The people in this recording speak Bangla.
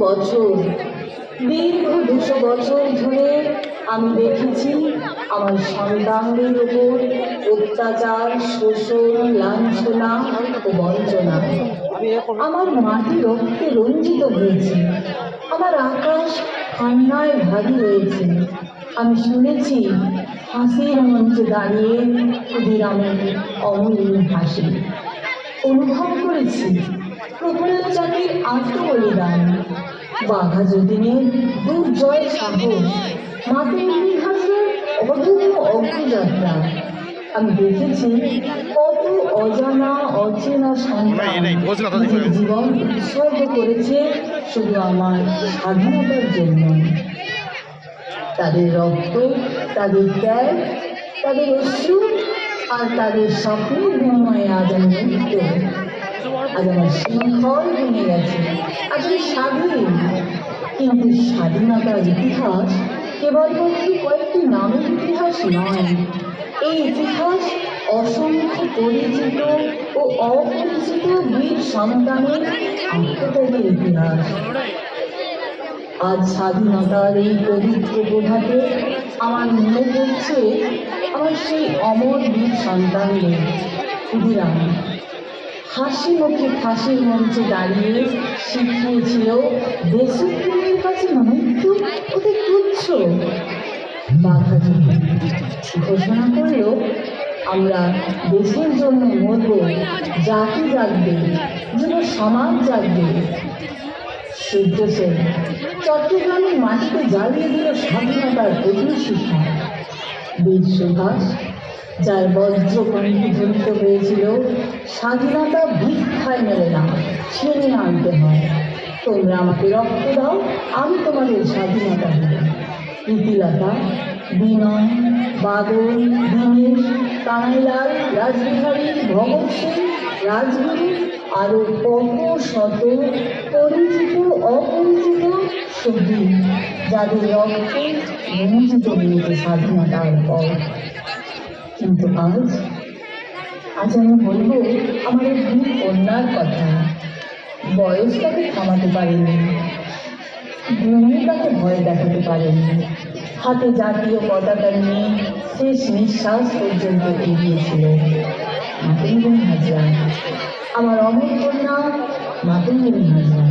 বছর, দীর্ঘ 200 বছর ধরে আমি দেখেছি আমার সন্তানদের ওপর অত্যাচার, শোষণ, লাঞ্ছনা ও বঞ্চনা। আমার মাটি রক্তে রঞ্জিত হয়েছে, আমার আকাশ কান্নায় ভারী হয়েছে। আমি শুনেছি হাসির মঞ্চে দাঁড়িয়ে ক্ষুদিরামের অমলিন হাসি। অনুভব করেছি প্রফুল্ল চাকির আত্মবলিদান, বাঘা যতীনের দুর্জয় সাহস, মাতঙ্গিনী হাসির অদম্য অগ্রযাত্রা। আমি দেখেছি কত অজানা অচেনা সন্তান নিজের জীবন উৎসর্গ করেছে শুধু আমার স্বাধীনতার জন্য। তাদের রক্ত, তাদের ত্যাগ, তাদের অশ্রু আর তাদের স্বপ্নের বিনিময়ে আজ আমি মুক্ত। আজ আমার শৃঙ্খল ভেঙে গেছে, আজ আমি স্বাধীন। কিন্তু স্বাধীনতার ইতিহাস কেবলমাত্র কয়েকটি নামের ইতিহাস নয়। এই ইতিহাস অসংখ্য পরিচিত ও অপরিচিত বীর সন্তানের আত্মত্যাগের ইতিহাস। আজ স্বাধীনতার এই পবিত্র প্রভাতে আমার মনে পড়ছে আমার সেই অমর বীর সন্তানদের। ক্ষুদিরাম হাসি মুখে ফাঁসির মঞ্চে দাঁড়িয়ে শিখিয়েছিল দেশপ্রেমের কাছে মৃত্যু অতি তুচ্ছ। বাঘা যতীন ঘোষণা করল, আমরা দেশের জন্য মরব, জাতি জাগবে, যুব সমাজ জাগবে। সূর্য সেন চট্টগ্রামের মাটিতে জ্বালিয়ে দিল স্বাধীনতার প্রথম শিক্ষা। বীর সুভাষ, যার বজ্র কণ্ঠে ধ্বনিত হয়েছিল, স্বাধীনতা ভিক্ষায় মেলে না, ছিনিয়ে আনতে হয়। তোমরা আমাকে রক্ত দাও, আমি তোমাদের স্বাধীনতা দেব। প্রীতিলতা, বিনয়, বাদল, দীনেশ, কানাইলাল, রাসবিহারী, ভগৎ সিং, রাজগুরু আরো কত শত পরিচিত অপরিচিত শহীদ, যাদের রক্তে রঞ্জিত হয়েছে স্বাধীনতার পর। কিন্তু আজ আমি বলবো আমার এই দুই কন্যার কথা। বয়স তাকে থামাতে পারেনি, দুনিয়া তাকে ভয় দেখাতে পারেনি। হাতে জাতীয় পতাকা নিয়ে শেষ নিঃশ্বাস পর্যন্ত এগিয়েছিল মাতঙ্গিনী হাজরা, আমার অমর কন্যা মাতঙ্গিনী হাজরা।